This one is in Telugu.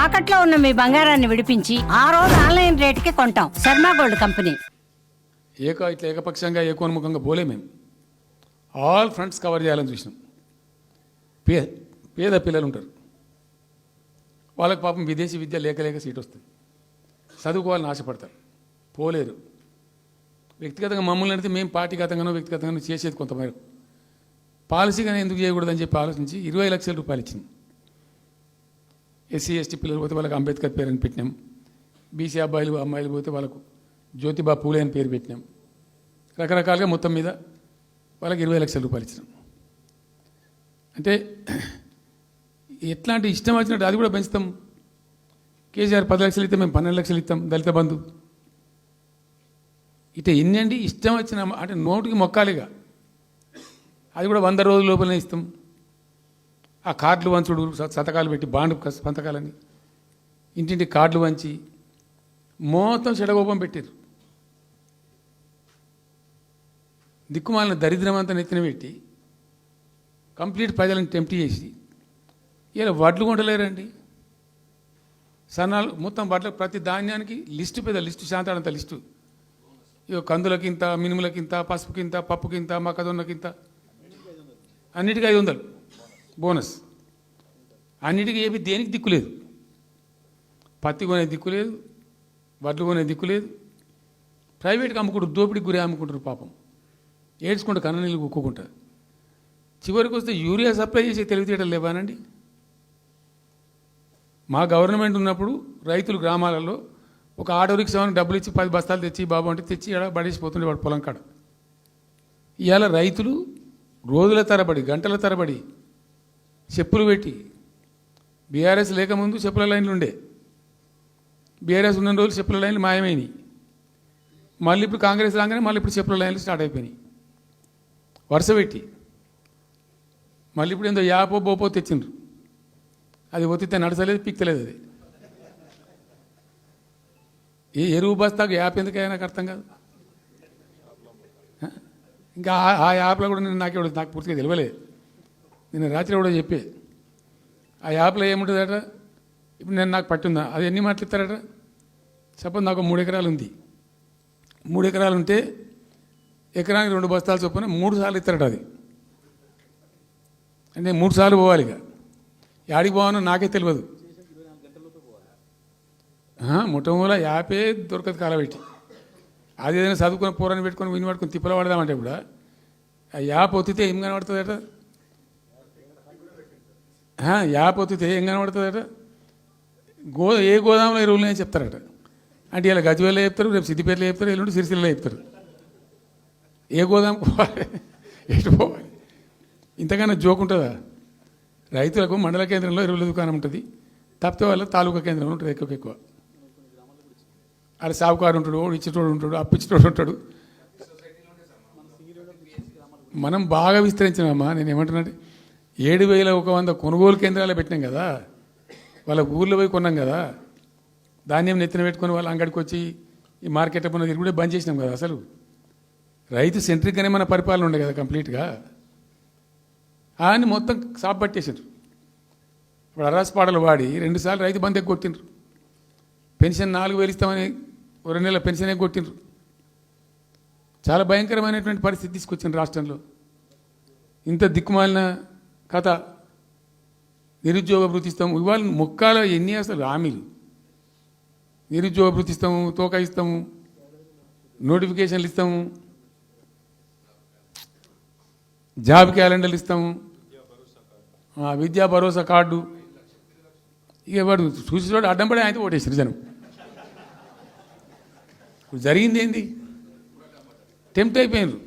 తాకట్లో ఉన్న మీ బంగారాన్ని విడిపించి ఆ రోజు ఆన్లైన్ రేటుకి కొంటాం. Sharma gold company. ఇట్లా ఏకపక్షంగా ఏకోన్ముఖంగా పోలే మేము ఆల్ ఫ్రంట్స్ కవర్ చేయాలని చూసినాం. పేద పిల్లలు ఉంటారు, వాళ్ళకి పాపం విదేశీ విద్య లేక సీట్ వస్తుంది, చదువుకోవాలని ఆశపడతారు, పోలేరు. వ్యక్తిగతంగా మమ్మల్ని అడిగితే మేము పార్టీగతంగానో వ్యక్తిగతంగానో చేసేది కొంతమేరకు, పాలసీగానే ఎందుకు చేయకూడదని చెప్పి ఆలోచించి 20 లక్షల రూపాయలు ఇచ్చింది. ఎస్సీ ఎస్టీ పిల్లలు పోతే వాళ్ళకి అంబేద్కర్ పేరు అని పెట్టినాం, బీసీ అమ్మాయిలు పోతే వాళ్ళకు జ్యోతిబా పూలే అని పేరు పెట్టినాం. రకరకాలుగా మొత్తం మీద వాళ్ళకి 20 లక్షల రూపాయలు ఇచ్చినాం. అంటే ఎట్లాంటి ఇష్టం వచ్చినట్టు అది కూడా పెంచుతాం. కేసీఆర్ 10 లక్షలు ఇస్తాం, మేము 12 లక్షలు ఇస్తాం దళిత బంధు. ఇట్లా ఎన్ని అండి ఇష్టం వచ్చిన అంటే నోటికి మొక్కాలిగా, అది కూడా 100 రోజుల లోపలనే ఇస్తాం. ఆ కార్డులు వంచుడు, సంతకాలు పెట్టి బాండ్ సంతకాలని ఇంటింటి కార్డులు వంచి మొత్తం చెడగోపం పెట్టారు. దిక్కుమాలిన దరిద్రం అంతా నెత్తిన పెట్టి కంప్లీట్ ప్రజలను టెంప్ట్ చేసి ఇలా వడ్లు కొంటలేరండి. సన్నాలు మొత్తం వడ్ల ప్రతి ధాన్యానికి లిస్టు పెద్ద లిస్టు, శాంతాడంత లిస్టు. ఇక కందులకింత, మినుములకింత, పసుపుకింత, పప్పుకింత, మొక్కజొన్నకింత, అన్నిటికీ 500 బోనస్. అన్నిటికీ ఏమి దేనికి దిక్కు లేదు. పత్తి కొనే దిక్కు లేదు, వడ్లు కొనే దిక్కు లేదు. ప్రైవేట్గా అమ్ముకుంటారు, దోపిడికి గురి అమ్ముకుంటారు. పాపం ఏడ్చుకుంటూ కన్ననీళ్ళు కుక్కుంటారు. చివరికి వస్తే యూరియా సప్లై చేసే తెలివితేటలు లేవానండి. మా గవర్నమెంట్ ఉన్నప్పుడు రైతులు గ్రామాలలో ఒక ఆటో రిక్షాకి డబ్బులు ఇచ్చి 10 బస్తాలు తెచ్చి బాబు అంటే తెచ్చి ఇక్కడ పడేసిపోతుండే వాడు పొలం కాడ. ఇవాళ రైతులు రోజుల తరబడి, గంటల తరబడి చెప్పులు పెట్టి, బీఆర్ఎస్ లేకముందు చెప్పుల లైన్లు ఉండే, బీఆర్ఎస్ ఉన్న రోజులు చెప్పుల లైన్లు మాయమైనవి. మళ్ళీ ఇప్పుడు కాంగ్రెస్ రాగానే మళ్ళీ ఇప్పుడు చెప్పుల లైన్లు స్టార్ట్ అయిపోయినాయి వరుస పెట్టి. మళ్ళీ ఇప్పుడు ఏందో యాపో బోపో తెచ్చిండ్రు, అది ఒత్తితే నడచలేదు, పిక్తలేదు. అది ఏ ఎరువు బస్తాకు యాప్ ఎందుకైనా నాకు అర్థం కాదు. ఇంకా ఆ యాప్లో కూడా నాకు పూర్తిగా తెలియలేదు. నేను రాత్రి కూడా చెప్పే ఆ యాప్లో ఏముంటుందట. ఇప్పుడు నాకు పట్టిందా, అది ఎన్ని మాటలు ఇస్తారట. సపోజ్ నాకు 3 ఎకరాలు ఉంది, 3 ఎకరాలు ఉంటే ఎకరానికి 2 బస్తాలు చొప్పున 3 సార్లు ఇస్తారట. అది అంటే 3 సార్లు పోవాలి. ఇక యాడికి పోవానో నాకే తెలియదు. మొట్టమొదల యాపే దొరకదు కాలబెట్టి. అది ఏదైనా చదువుకొని పూరాన్ని పెట్టుకొని విని పట్టుకొని తిప్పల పడదామంటే కూడా ఆ యాప్ ఒత్తితే ఏం కనబడుతుందట. యాప్ ఒత్తితే ఏం కనబడుతుందట. ఏ గోదాంలో ఎరువులు అని చెప్తారట. అంటే ఇలా గజ్వేల్లో చెప్తారు, రేపు సిద్దిపేటలో చెప్తారు, ఎల్లుండి సిరిసిల్లలో చెప్తారు. ఏ గోదాం పోవాలి, ఎటు పోవాలి. ఇంతకన్నా జోక్ ఉంటుందా? రైతులకు మండల కేంద్రంలో ఎరువుల దుకాణం ఉంటుంది, తప్పితే వాళ్ళ తాలూకా కేంద్రంలో ఉంటుంది ఎక్కువ. అది సాగుకారు ఉంటాడు, ఇచ్చేటోడు ఉంటాడు, అప్పిచ్చేటోడు ఉంటాడు. మనం బాగా విస్తరించినామా. నేను ఏమంటున్నాను, 7,100 కొనుగోలు కేంద్రాలు పెట్టినాం కదా, వాళ్ళ ఊర్లో పోయి కొన్నాం కదా. ధాన్యం నెత్తిన పెట్టుకొని వాళ్ళ అంగడికి వచ్చి ఈ మార్కెట్ అప్పుడు తిరుగుడే బంద్ చేసినాం కదా. అసలు రైతు సెంట్రిక్గానే మన పరిపాలన ఉండే కదా కంప్లీట్గా. అని మొత్తం సాప్ పట్టేసారు. ఇప్పుడు అరాస్ పాటలు వాడి 2 సార్లు రైతు బంద్ కొట్టిండ్రు. పెన్షన్ 4,000 ఇస్తామని 2 నెలల పెన్షన్ కొట్టిండ్రు. చాలా భయంకరమైనటువంటి పరిస్థితి తీసుకొచ్చింది రాష్ట్రంలో. ఇంత దిక్కుమాలిన కథ. నిరుద్యోగ భృతి ఇస్తాము, ఇవాళ మొక్కాల ఎన్ని అసలు హామీలు. నిరుద్యోగ భృతి ఇస్తాము, తోక ఇస్తాము, నోటిఫికేషన్లు ఇస్తాము, జాబ్ క్యాలెండర్లు ఇస్తాము, విద్యా భరోసా కార్డు. ఇక వాడు చూసేవాడు అడ్డం పడి అయితే ఓటేసారు జనం. ఇప్పుడు జరిగింది ఏంది, టెంప్ట్ అయిపోయినారు.